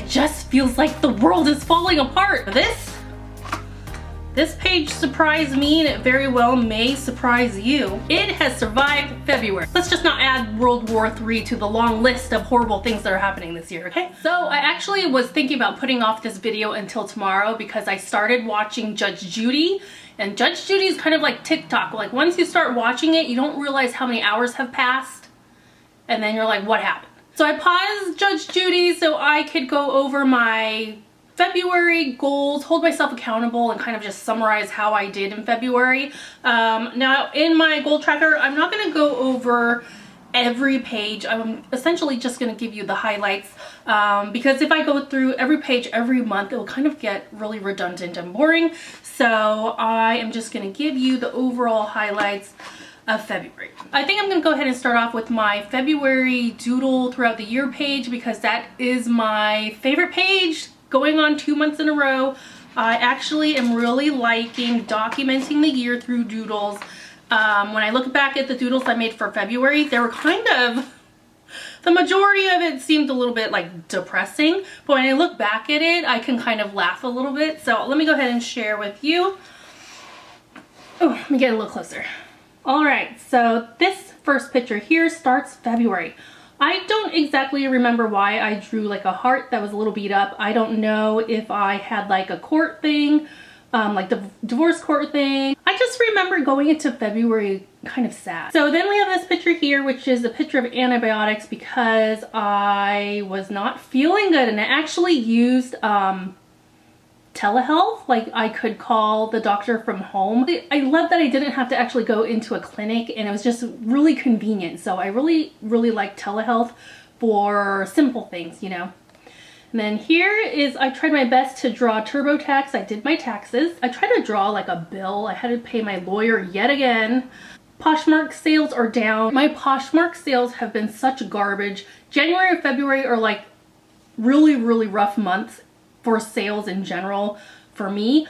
it just feels like the world is falling apart. This page surprised me, and it very well may surprise you. It has survived February. Let's just not add World War III to the long list of horrible things that are happening this year, okay? So I actually was thinking about putting off this video until tomorrow because I started watching Judge Judy, and Judge Judy is kind of like TikTok. Like once you start watching it, you don't realize how many hours have passed, and then you're like, what happened? So I paused Judge Judy so I could go over my February goals, hold myself accountable, and kind of just summarize how I did in February. Now in my goal tracker, I'm not going to go over every page. I'm essentially just going to give you the highlights because if I go through every page every month, it will kind of get really redundant and boring. So I am just going to give you the overall highlights of February. I think I'm going to go ahead and start off with my February doodle throughout the year page because that is my favorite page. Going on 2 months in a row. I actually am really liking documenting the year through doodles. When I look back at the doodles I made for February, they were kind of, the majority of it seemed a little bit like depressing, but when I look back at it, I can kind of laugh a little bit. So let me go ahead and share with you. Oh, let me get a little closer. All right, so this first picture here starts February. I don't exactly remember why I drew like a heart that was a little beat up. I don't know if I had like a court thing, like the divorce court thing. I just remember going into February kind of sad. So then we have this picture here, which is a picture of antibiotics because I was not feeling good, and I actually used telehealth. Like I could call the doctor from home. I love that I didn't have to actually go into a clinic, and it was just really convenient. So I really like telehealth for simple things, you know. And then here is, I tried my best to draw TurboTax. I did my taxes. I tried to draw like a bill. I had to pay my lawyer yet again. Poshmark sales are down. My Poshmark sales have been such garbage. January and February are like really rough months for sales in general for me.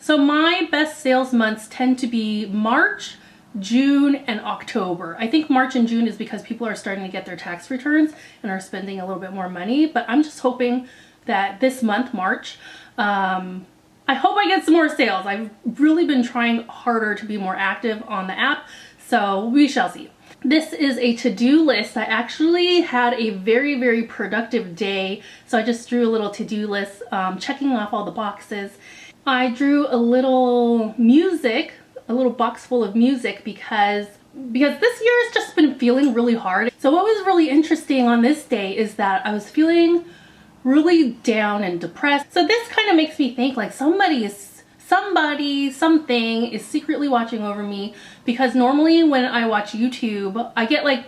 So my best sales months tend to be March, June, and October. I think March and June is because people are starting to get their tax returns and are spending a little bit more money, but I'm just hoping that this month, March, I hope I get some more sales. I've really been trying harder to be more active on the app, so we shall see. This is a to-do list. I actually had a very productive day, so I just drew a little to-do list, checking off all the boxes. I drew a little music, a little box full of music because this year has just been feeling really hard. So what was really interesting on this day is that I was feeling really down and depressed. So this kind of makes me think like something is secretly watching over me, because normally when I watch YouTube, I get like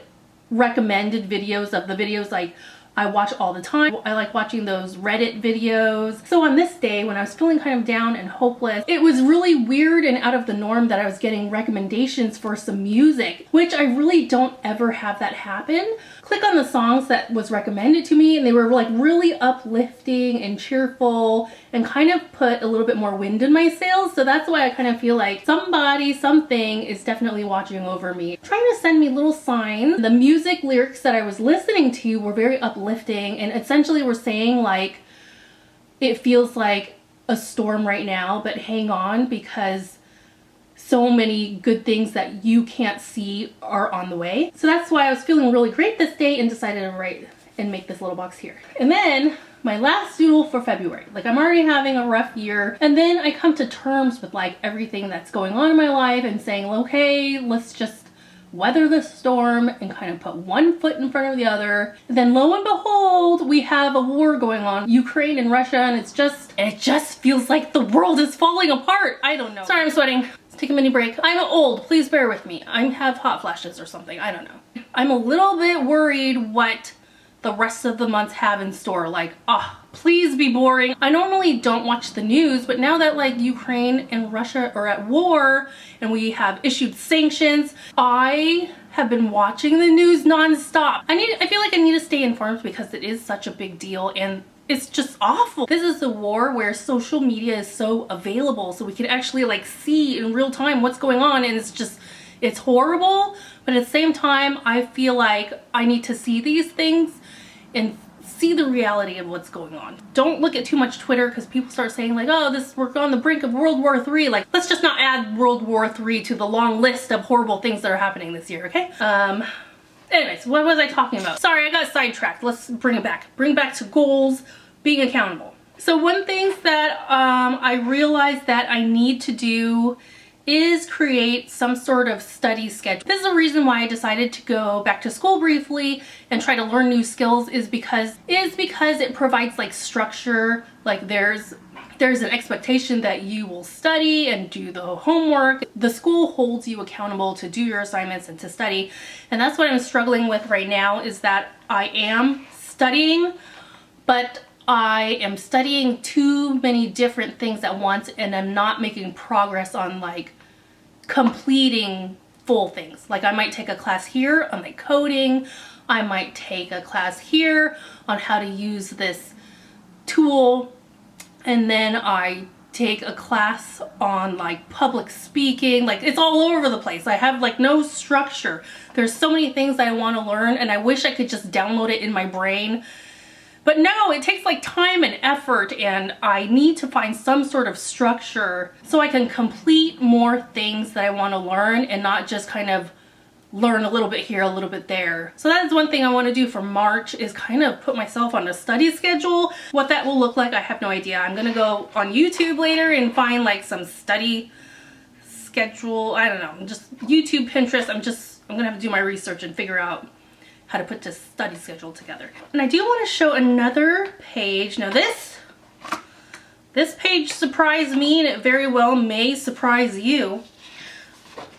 recommended videos of the videos like I watch all the time. I like watching those Reddit videos. So on this day, when I was feeling kind of down and hopeless, it was really weird and out of the norm that I was getting recommendations for some music, which I really don't ever have that happen. Click on the songs that was recommended to me, and they were like really uplifting and cheerful and kind of put a little bit more wind in my sails. So that's why I kind of feel like something is definitely watching over me, trying to send me little signs. The music lyrics that I was listening to were very uplifting, and essentially were saying like, it feels like a storm right now, but hang on, because so many good things that you can't see are on the way. So that's why I was feeling really great this day and decided to write and make this little box here. And then my last doodle for February. Like I'm already having a rough year, and then I come to terms with like everything that's going on in my life and saying, okay, let's just weather the storm and kind of put one foot in front of the other. And then lo and behold, we have a war going on, Ukraine and Russia, and it just feels like the world is falling apart. I don't know. Sorry, I'm sweating. Let's take a mini break. I'm old, please bear with me. I have hot flashes or something, I don't know. I'm a little bit worried what the rest of the months have in store. Like, please be boring. I normally don't watch the news, but now that like Ukraine and Russia are at war and we have issued sanctions, I have been watching the news nonstop. I feel like I need to stay informed because it is such a big deal, and it's just awful. This is a war where social media is so available, so we can actually like see in real time what's going on, and it's horrible. But at the same time, I feel like I need to see these things and see the reality of what's going on. Don't look at too much Twitter, because people start saying like, oh, we're on the brink of World War III. Like, let's just not add World War III to the long list of horrible things that are happening this year, okay? Anyways, what was I talking about? Sorry, I got sidetracked. Let's bring it back. Bring back to goals, being accountable. So one thing that I realized that I need to do is create some sort of study schedule. This is the reason why I decided to go back to school briefly and try to learn new skills, is because it provides like structure. Like there's an expectation that you will study and do the homework. The school holds you accountable to do your assignments and to study. And that's what I'm struggling with right now, is that I am studying, but I am studying too many different things at once, and I'm not making progress on like completing full things. Like I might take a class here on like coding. I might take a class here on how to use this tool. And then I take a class on like public speaking. Like it's all over the place. I have like no structure. There's so many things that I want to learn, and I wish I could just download it in my brain. But no, it takes like time and effort, and I need to find some sort of structure so I can complete more things that I want to learn, and not just kind of learn a little bit here, a little bit there. So that is one thing I want to do for March, is kind of put myself on a study schedule. What that will look like, I have no idea. I'm gonna go on YouTube later and find like some study schedule. I don't know, just YouTube, Pinterest. I'm gonna have to do my research and figure out how to put this study schedule together. And I do want to show another page. Now this page surprised me, and it very well may surprise you.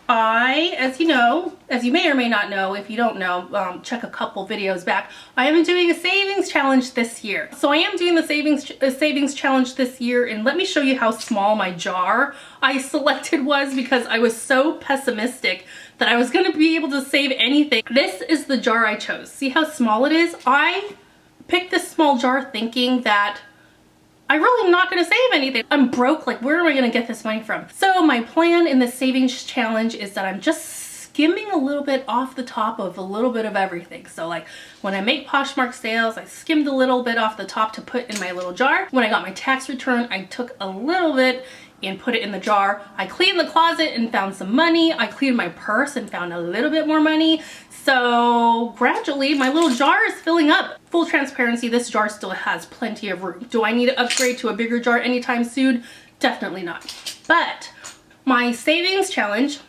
As you may or may not know, if you don't know, check a couple videos back, I am doing a savings challenge this year. So I am doing the savings challenge this year, and let me show you how small my jar I selected was, because I was so pessimistic that I was going to be able to save anything. This is the jar I chose. See how small it is? I picked this small jar thinking that I really am not going to save anything. I'm broke. Like, where am I going to get this money from? So my plan in the savings challenge is that I'm just skimming a little bit off the top of a little bit of everything. So like when I make Poshmark sales, I skimmed a little bit off the top to put in my little jar. When I got my tax return, I took a little bit and put it in the jar. I cleaned the closet and found some money. I cleaned my purse and found a little bit more money. So gradually my little jar is filling up. Full transparency, this jar still has plenty of room. Do I need to upgrade to a bigger jar anytime soon? Definitely not. But my savings challenge,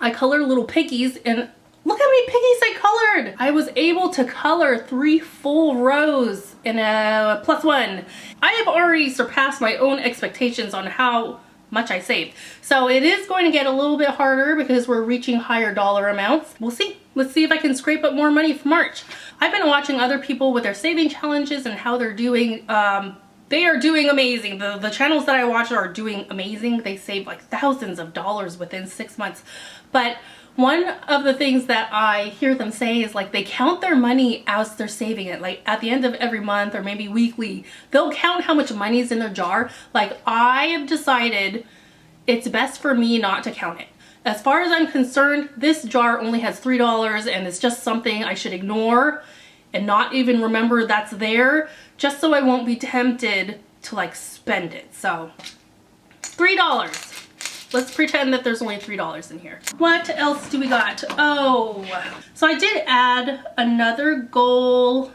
I colored little piggies, and look how many piggies I colored. I was able to color 3 full rows in a +1. I have already surpassed my own expectations on how much I saved. So it is going to get a little bit harder because we're reaching higher dollar amounts. We'll see. Let's see if I can scrape up more money for March. I've been watching other people with their saving challenges and how they're doing. They are doing amazing. The channels that I watch are doing amazing. They save like thousands of dollars within 6 months. But one of the things that I hear them say is like they count their money as they're saving it. Like at the end of every month or maybe weekly, they'll count how much money is in their jar. Like I have decided it's best for me not to count it. As far as I'm concerned, this jar only has $3 and it's just something I should ignore and not even remember that's there, just so I won't be tempted to like spend it. So $3. Let's pretend that there's only $3 in here. What else do we got? Oh, so I did add another goal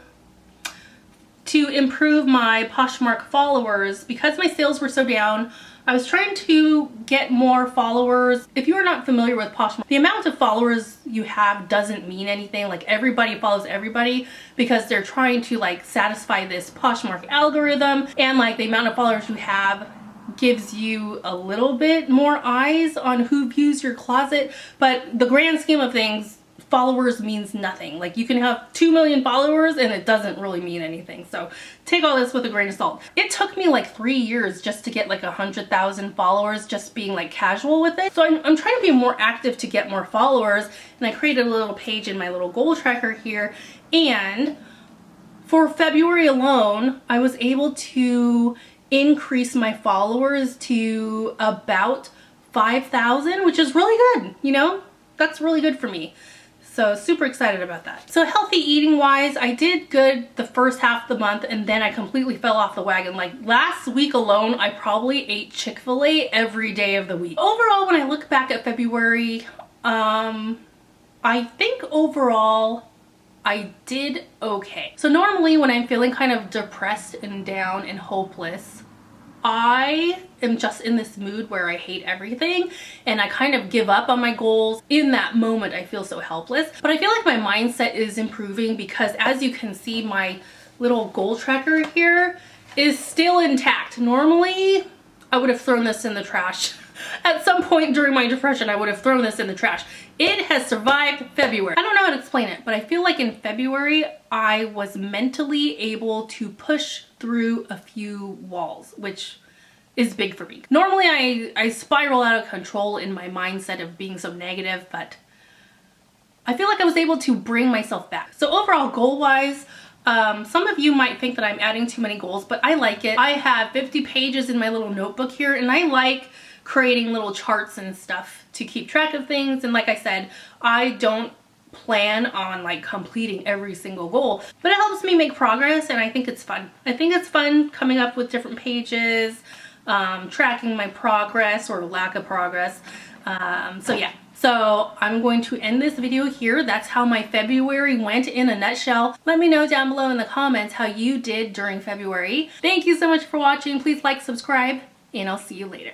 to improve my Poshmark followers. Because my sales were so down, I was trying to get more followers. If you are not familiar with Poshmark, the amount of followers you have doesn't mean anything. Like everybody follows everybody because they're trying to like satisfy this Poshmark algorithm, and like the amount of followers you have gives you a little bit more eyes on who views your closet. But the grand scheme of things, followers means nothing. Like you can have 2 million followers and it doesn't really mean anything. So take all this with a grain of salt. It took me like 3 years just to get like 100,000 followers, just being like casual with it. So I'm trying to be more active to get more followers, and I created a little page in my little goal tracker here. And for February alone, I was able to increase my followers to about 5,000, which is really good. You know, that's really good for me. So super excited about that. So healthy eating wise, I did good the first half of the month and then I completely fell off the wagon. Like last week alone, I probably ate Chick-fil-A every day of the week. Overall, when I look back at February, I think overall I did okay. So normally when I'm feeling kind of depressed and down and hopeless, I am just in this mood where I hate everything and I kind of give up on my goals. In that moment, I feel so helpless. But I feel like my mindset is improving because as you can see, my little goal tracker here is still intact. Normally, I would have thrown this in the trash. At some point during my depression, I would have thrown this in the trash. It has survived February. I don't know how to explain it, but I feel like in February, I was mentally able to push through a few walls, which is big for me. Normally, I spiral out of control in my mindset of being so negative, but I feel like I was able to bring myself back. So overall, goal-wise, some of you might think that I'm adding too many goals, but I like it. I have 50 pages in my little notebook here, and I like creating little charts and stuff to keep track of things. And like I said, I don't plan on like completing every single goal, but it helps me make progress and I think it's fun. I think it's fun coming up with different pages, tracking my progress or lack of progress. So yeah. So I'm going to end this video here. That's how my February went in a nutshell. Let me know down below in the comments how you did during February. Thank you so much for watching. Please like, subscribe, and I'll see you later.